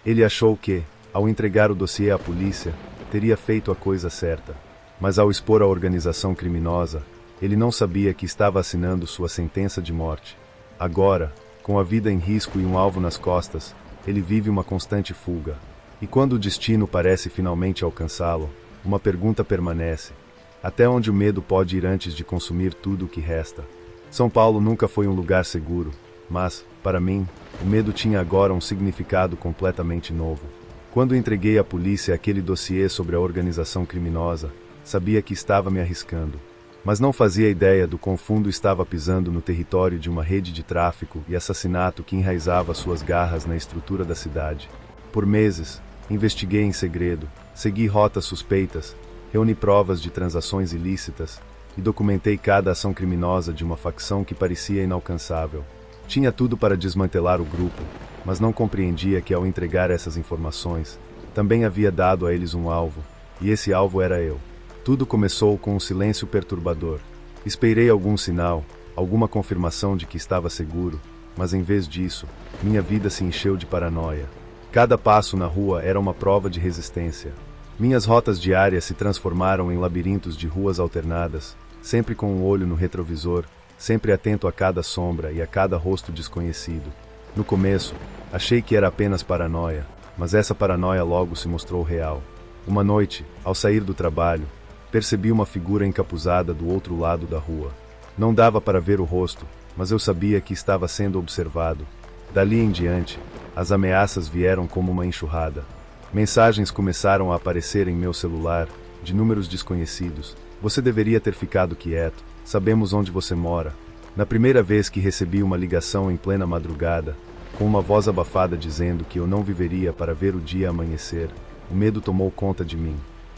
Ele achou que, ao entregar o dossiê à polícia, teria feito a coisa certa. Mas ao expor a organização criminosa, ele não sabia que estava assinando sua sentença de morte. Agora, com a vida em risco e um alvo nas costas, ele vive uma constante fuga. E quando o destino parece finalmente alcançá-lo, uma pergunta permanece: até onde o medo pode ir antes de consumir tudo o que resta? São Paulo nunca foi um lugar seguro, mas, para mim, o medo tinha agora um significado completamente novo. Quando entreguei à polícia aquele dossiê sobre a organização criminosa, sabia que estava me arriscando. Mas não fazia ideia do quão fundo estava pisando no território de uma rede de tráfico e assassinato que enraizava suas garras na estrutura da cidade. Por meses, investiguei em segredo, segui rotas suspeitas, reuni provas de transações ilícitas e documentei cada ação criminosa de uma facção que parecia inalcançável. Tinha tudo para desmantelar o grupo, mas não compreendia que ao entregar essas informações, também havia dado a eles um alvo, e esse alvo era eu. Tudo começou com um silêncio perturbador. Esperei algum sinal, alguma confirmação de que estava seguro, mas em vez disso, minha vida se encheu de paranoia. Cada passo na rua era uma prova de resistência. Minhas rotas diárias se transformaram em labirintos de ruas alternadas, sempre com um olho no retrovisor, sempre atento a cada sombra e a cada rosto desconhecido. No começo, achei que era apenas paranoia, mas essa paranoia logo se mostrou real. Uma noite, ao sair do trabalho, percebi uma figura encapuzada do outro lado da rua. Não dava para ver o rosto, mas eu sabia que estava sendo observado. Dali em diante, as ameaças vieram como uma enxurrada. Mensagens começaram a aparecer em meu celular, de números desconhecidos. Você deveria ter ficado quieto. Sabemos onde você mora. Na primeira vez que recebi uma ligação em plena madrugada, com uma voz abafada dizendo que eu não viveria para ver o dia amanhecer, o medo tomou conta de mim.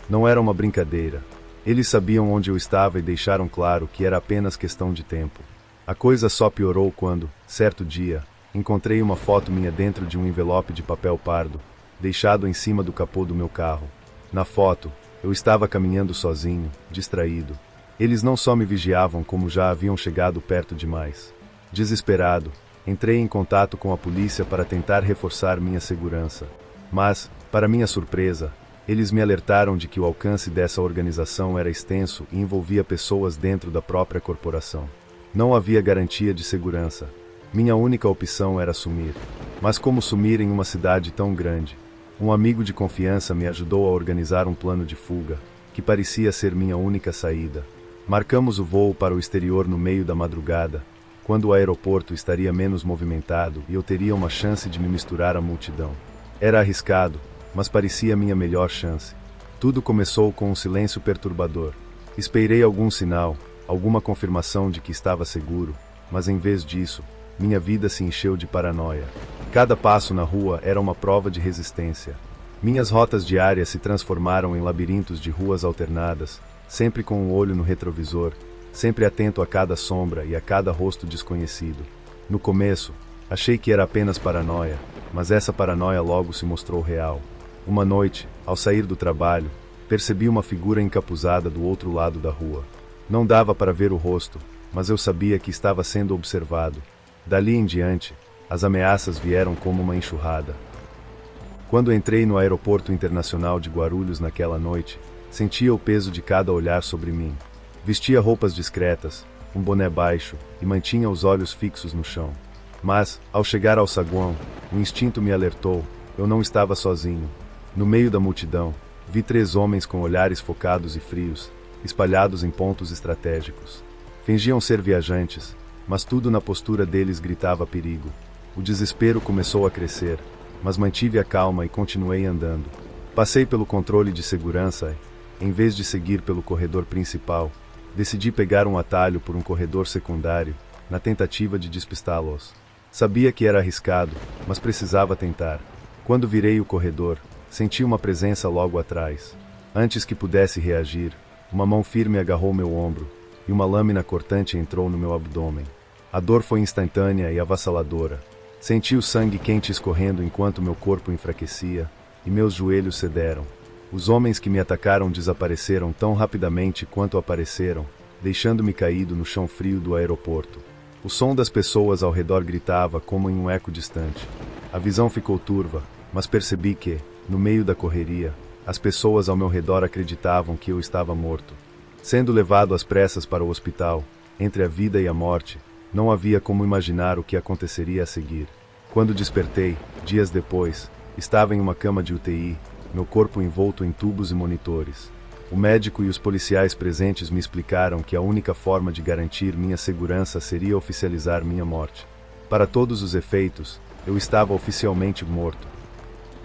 Não era uma brincadeira. Eles sabiam onde eu estava e deixaram claro que era apenas questão de tempo. A coisa só piorou quando, certo dia, encontrei uma foto minha dentro de um envelope de papel pardo, deixado em cima do capô do meu carro. Na foto, eu estava caminhando sozinho, distraído. Eles não só me vigiavam como já haviam chegado perto demais. Desesperado, entrei em contato com a polícia para tentar reforçar minha segurança. Mas, para minha surpresa, eles me alertaram de que o alcance dessa organização era extenso e envolvia pessoas dentro da própria corporação. Não havia garantia de segurança. Minha única opção era sumir. Mas como sumir em uma cidade tão grande? Um amigo de confiança me ajudou a organizar um plano de fuga, que parecia ser minha única saída. Marcamos o voo para o exterior no meio da madrugada, quando o aeroporto estaria menos movimentado e eu teria uma chance de me misturar à multidão. Era arriscado, mas parecia minha melhor chance. Tudo começou com um silêncio perturbador. Esperei algum sinal, alguma confirmação de que estava seguro, mas em vez disso, minha vida se encheu de paranoia. Cada passo na rua era uma prova de resistência. Minhas rotas diárias se transformaram em labirintos de ruas alternadas, sempre com um olho no retrovisor, sempre atento a cada sombra e a cada rosto desconhecido. No começo, achei que era apenas paranoia, mas essa paranoia logo se mostrou real. Uma noite, ao sair do trabalho, percebi uma figura encapuzada do outro lado da rua. Não dava para ver o rosto, mas eu sabia que estava sendo observado. Dali em diante, as ameaças vieram como uma enxurrada. Quando entrei no aeroporto internacional de Guarulhos naquela noite, sentia o peso de cada olhar sobre mim. Vestia roupas discretas, um boné baixo e mantinha os olhos fixos no chão. Mas, ao chegar ao saguão, o instinto me alertou, eu não estava sozinho. No meio da multidão, vi 3 homens com olhares focados e frios, espalhados em pontos estratégicos. Fingiam ser viajantes, mas tudo na postura deles gritava perigo. O desespero começou a crescer, mas mantive a calma e continuei andando. Passei pelo controle de segurança e, em vez de seguir pelo corredor principal, decidi pegar um atalho por um corredor secundário, na tentativa de despistá-los. Sabia que era arriscado, mas precisava tentar. Quando virei o corredor, senti uma presença logo atrás. Antes que pudesse reagir, uma mão firme agarrou meu ombro, e uma lâmina cortante entrou no meu abdômen. A dor foi instantânea e avassaladora. Senti o sangue quente escorrendo enquanto meu corpo enfraquecia, e meus joelhos cederam. Os homens que me atacaram desapareceram tão rapidamente quanto apareceram, deixando-me caído no chão frio do aeroporto. O som das pessoas ao redor gritava como em um eco distante. A visão ficou turva, mas percebi que, no meio da correria, as pessoas ao meu redor acreditavam que eu estava morto. Sendo levado às pressas para o hospital, entre a vida e a morte, não havia como imaginar o que aconteceria a seguir. Quando despertei, dias depois, estava em uma cama de UTI, meu corpo envolto em tubos e monitores. O médico e os policiais presentes me explicaram que a única forma de garantir minha segurança seria oficializar minha morte. Para todos os efeitos, eu estava oficialmente morto.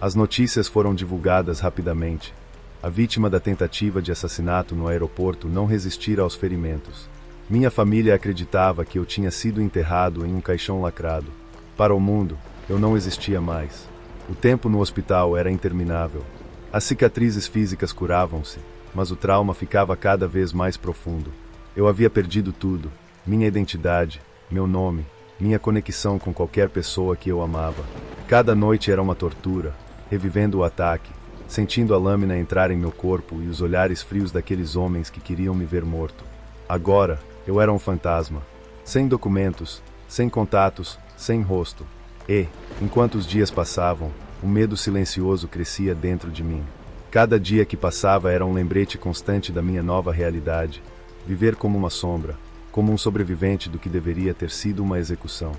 As notícias foram divulgadas rapidamente. A vítima da tentativa de assassinato no aeroporto não resistira aos ferimentos. Minha família acreditava que eu tinha sido enterrado em um caixão lacrado. Para o mundo, eu não existia mais. O tempo no hospital era interminável. As cicatrizes físicas curavam-se, mas o trauma ficava cada vez mais profundo. Eu havia perdido tudo: minha identidade, meu nome, minha conexão com qualquer pessoa que eu amava. Cada noite era uma tortura, revivendo o ataque, sentindo a lâmina entrar em meu corpo e os olhares frios daqueles homens que queriam me ver morto. Agora, eu era um fantasma, sem documentos, sem contatos, sem rosto. E, enquanto os dias passavam, um medo silencioso crescia dentro de mim. Cada dia que passava era um lembrete constante da minha nova realidade. Viver como uma sombra, como um sobrevivente do que deveria ter sido uma execução.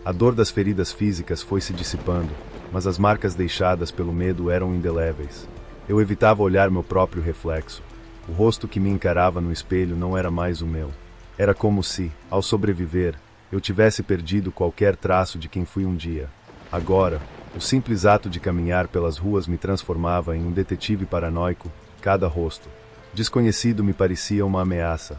A dor das feridas físicas foi se dissipando, mas as marcas deixadas pelo medo eram indeléveis. Eu evitava olhar meu próprio reflexo. O rosto que me encarava no espelho não era mais o meu. Era como se, ao sobreviver, eu tivesse perdido qualquer traço de quem fui um dia. Agora, o simples ato de caminhar pelas ruas me transformava em um detetive paranoico. Cada rosto desconhecido me parecia uma ameaça.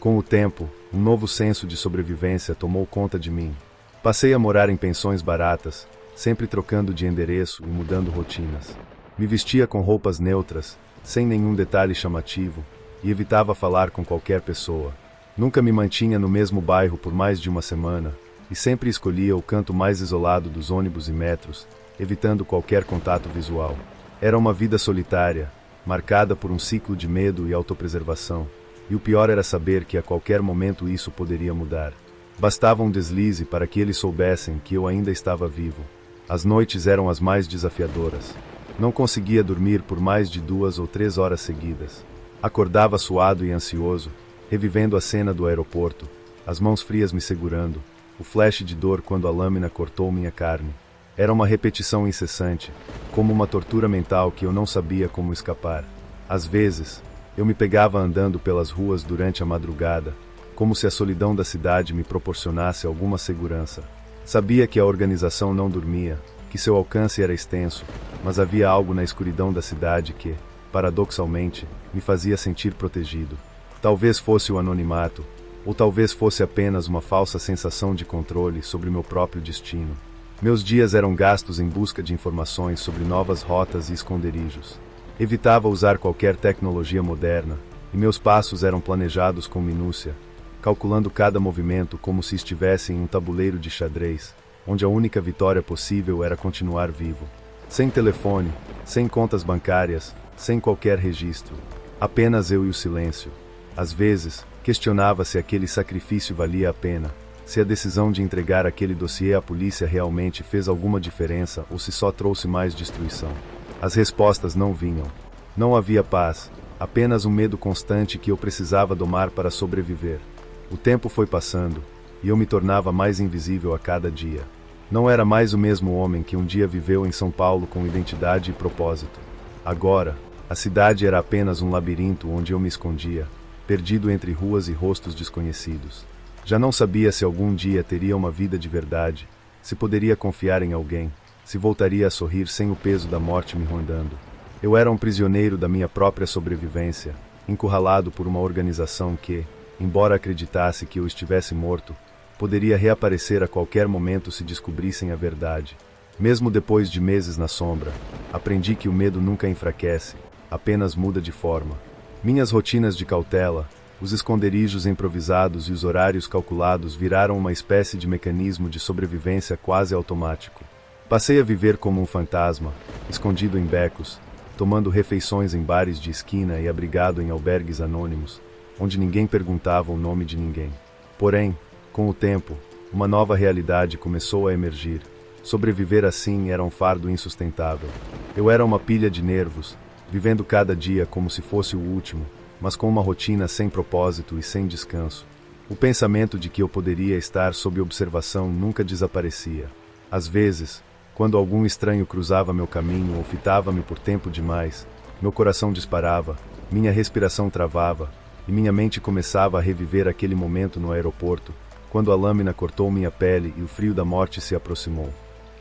Com o tempo, um novo senso de sobrevivência tomou conta de mim. Passei a morar em pensões baratas, sempre trocando de endereço e mudando rotinas. Me vestia com roupas neutras, sem nenhum detalhe chamativo, e evitava falar com qualquer pessoa. Nunca me mantinha no mesmo bairro por mais de uma semana, e sempre escolhia o canto mais isolado dos ônibus e metros, evitando qualquer contato visual. Era uma vida solitária, marcada por um ciclo de medo e autopreservação, e o pior era saber que a qualquer momento isso poderia mudar. Bastava um deslize para que eles soubessem que eu ainda estava vivo. As noites eram as mais desafiadoras. Não conseguia dormir por mais de 2 ou 3 horas seguidas. Acordava suado e ansioso, revivendo a cena do aeroporto, as mãos frias me segurando, o flash de dor quando a lâmina cortou minha carne. Era uma repetição incessante, como uma tortura mental que eu não sabia como escapar. Às vezes, eu me pegava andando pelas ruas durante a madrugada, como se a solidão da cidade me proporcionasse alguma segurança. Sabia que a organização não dormia, que seu alcance era extenso, mas havia algo na escuridão da cidade que, paradoxalmente, me fazia sentir protegido. Talvez fosse o anonimato, ou talvez fosse apenas uma falsa sensação de controle sobre meu próprio destino. Meus dias eram gastos em busca de informações sobre novas rotas e esconderijos. Evitava usar qualquer tecnologia moderna, e meus passos eram planejados com minúcia, calculando cada movimento como se estivesse em um tabuleiro de xadrez, onde a única vitória possível era continuar vivo. Sem telefone, sem contas bancárias, sem qualquer registro. Apenas eu e o silêncio. Às vezes, questionava se aquele sacrifício valia a pena, se a decisão de entregar aquele dossiê à polícia realmente fez alguma diferença ou se só trouxe mais destruição. As respostas não vinham. Não havia paz, apenas um medo constante que eu precisava domar para sobreviver. O tempo foi passando, e eu me tornava mais invisível a cada dia. Não era mais o mesmo homem que um dia viveu em São Paulo com identidade e propósito. Agora, a cidade era apenas um labirinto onde eu me escondia, perdido entre ruas e rostos desconhecidos. Já não sabia se algum dia teria uma vida de verdade, se poderia confiar em alguém, se voltaria a sorrir sem o peso da morte me rondando. Eu era um prisioneiro da minha própria sobrevivência, encurralado por uma organização que, embora acreditasse que eu estivesse morto, poderia reaparecer a qualquer momento se descobrissem a verdade. Mesmo depois de meses na sombra, aprendi que o medo nunca enfraquece, apenas muda de forma. Minhas rotinas de cautela, os esconderijos improvisados e os horários calculados viraram uma espécie de mecanismo de sobrevivência quase automático. Passei a viver como um fantasma, escondido em becos, tomando refeições em bares de esquina e abrigado em albergues anônimos, onde ninguém perguntava o nome de ninguém. Porém, com o tempo, uma nova realidade começou a emergir. Sobreviver assim era um fardo insustentável. Eu era uma pilha de nervos, vivendo cada dia como se fosse o último, mas com uma rotina sem propósito e sem descanso. O pensamento de que eu poderia estar sob observação nunca desaparecia. Às vezes, quando algum estranho cruzava meu caminho ou fitava-me por tempo demais, meu coração disparava, minha respiração travava, e minha mente começava a reviver aquele momento no aeroporto, quando a lâmina cortou minha pele e o frio da morte se aproximou.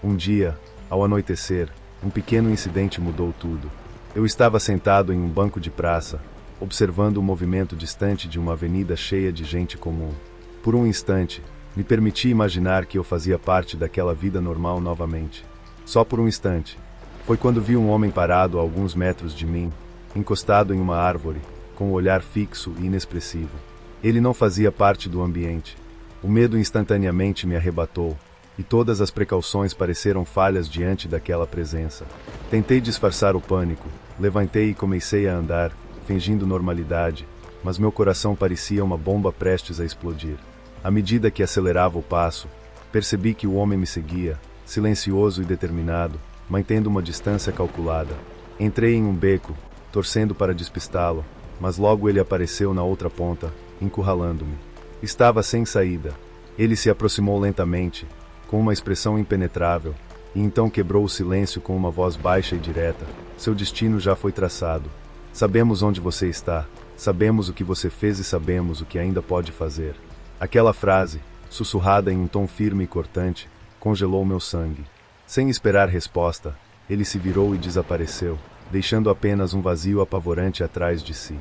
Um dia, ao anoitecer, um pequeno incidente mudou tudo. Eu estava sentado em um banco de praça, observando o movimento distante de uma avenida cheia de gente comum. Por um instante, me permiti imaginar que eu fazia parte daquela vida normal novamente. Só por um instante. Foi quando vi um homem parado a alguns metros de mim, encostado em uma árvore, com um olhar fixo e inexpressivo. Ele não fazia parte do ambiente. O medo instantaneamente me arrebatou, e todas as precauções pareceram falhas diante daquela presença. Tentei disfarçar o pânico, levantei e comecei a andar, fingindo normalidade, mas meu coração parecia uma bomba prestes a explodir. À medida que acelerava o passo, percebi que o homem me seguia, silencioso e determinado, mantendo uma distância calculada. Entrei em um beco, torcendo para despistá-lo, mas logo ele apareceu na outra ponta, encurralando-me. Estava sem saída. Ele se aproximou lentamente, com uma expressão impenetrável, e então quebrou o silêncio com uma voz baixa e direta. Seu destino já foi traçado. Sabemos onde você está, sabemos o que você fez e sabemos o que ainda pode fazer. Aquela frase, sussurrada em um tom firme e cortante, congelou meu sangue. Sem esperar resposta, ele se virou e desapareceu, deixando apenas um vazio apavorante atrás de si.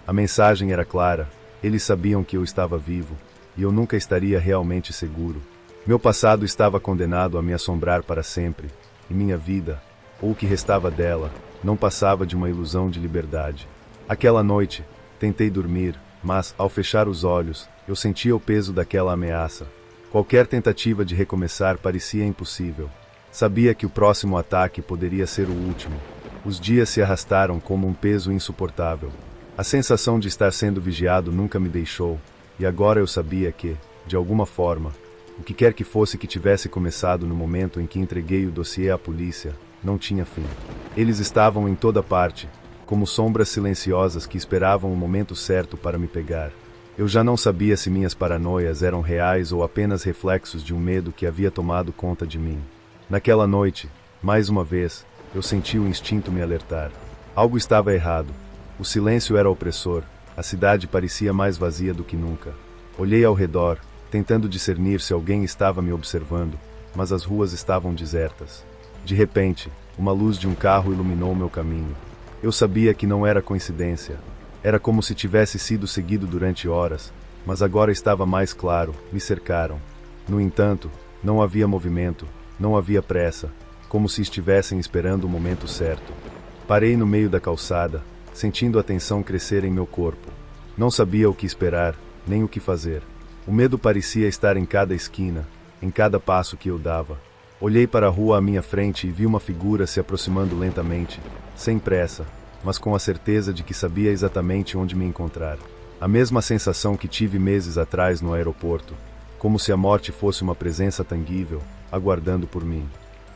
A mensagem era clara, eles sabiam que eu estava vivo, e eu nunca estaria realmente seguro. Meu passado estava condenado a me assombrar para sempre, e minha vida, ou o que restava dela, não passava de uma ilusão de liberdade. Aquela noite, tentei dormir, mas, ao fechar os olhos, eu sentia o peso daquela ameaça. Qualquer tentativa de recomeçar parecia impossível. Sabia que o próximo ataque poderia ser o último. Os dias se arrastaram como um peso insuportável. A sensação de estar sendo vigiado nunca me deixou, e agora eu sabia que, de alguma forma, o que quer que fosse que tivesse começado no momento em que entreguei o dossiê à polícia, não tinha fim. Eles estavam em toda parte, como sombras silenciosas que esperavam o momento certo para me pegar. Eu já não sabia se minhas paranoias eram reais ou apenas reflexos de um medo que havia tomado conta de mim. Naquela noite, mais uma vez, eu senti o instinto me alertar. Algo estava errado. O silêncio era opressor, a cidade parecia mais vazia do que nunca. Olhei ao redor, tentando discernir se alguém estava me observando, mas as ruas estavam desertas. De repente, uma luz de um carro iluminou meu caminho. Eu sabia que não era coincidência. Era como se tivesse sido seguido durante horas, mas agora estava mais claro, me cercaram. No entanto, não havia movimento, não havia pressa, como se estivessem esperando o momento certo. Parei no meio da calçada, sentindo a tensão crescer em meu corpo. Não sabia o que esperar, nem o que fazer. O medo parecia estar em cada esquina, em cada passo que eu dava. Olhei para a rua à minha frente e vi uma figura se aproximando lentamente, sem pressa, mas com a certeza de que sabia exatamente onde me encontrar. A mesma sensação que tive meses atrás no aeroporto, como se a morte fosse uma presença tangível, aguardando por mim.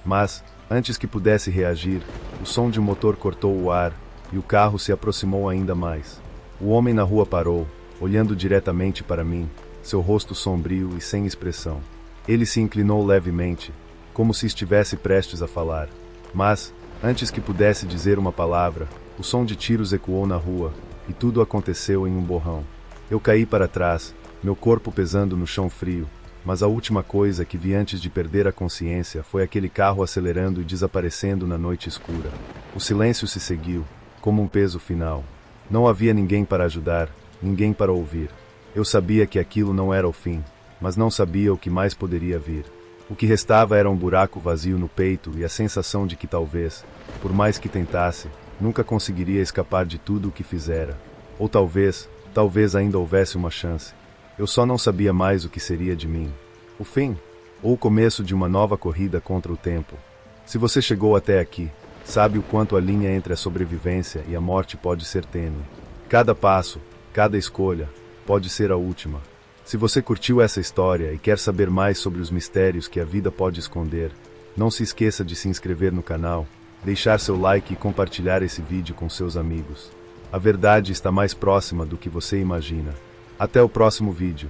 Mas, antes que pudesse reagir, o som de um motor cortou o ar, e o carro se aproximou ainda mais. O homem na rua parou, olhando diretamente para mim, seu rosto sombrio e sem expressão. Ele se inclinou levemente, como se estivesse prestes a falar. Mas, antes que pudesse dizer uma palavra, o som de tiros ecoou na rua, e tudo aconteceu em um borrão. Eu caí para trás, meu corpo pesando no chão frio, mas a última coisa que vi antes de perder a consciência foi aquele carro acelerando e desaparecendo na noite escura. O silêncio se seguiu, como um peso final. Não havia ninguém para ajudar, ninguém para ouvir. Eu sabia que aquilo não era o fim, mas não sabia o que mais poderia vir. O que restava era um buraco vazio no peito e a sensação de que talvez, por mais que tentasse, nunca conseguiria escapar de tudo o que fizera. Ou talvez ainda houvesse uma chance. Eu só não sabia mais o que seria de mim. O fim, ou o começo de uma nova corrida contra o tempo. Se você chegou até aqui, sabe o quanto a linha entre a sobrevivência e a morte pode ser tênue. Cada passo, cada escolha, pode ser a última. Se você curtiu essa história e quer saber mais sobre os mistérios que a vida pode esconder, Não se esqueça de se inscrever no canal, deixar seu like e compartilhar esse vídeo com seus amigos. A verdade está mais próxima do que você imagina. Até o próximo vídeo.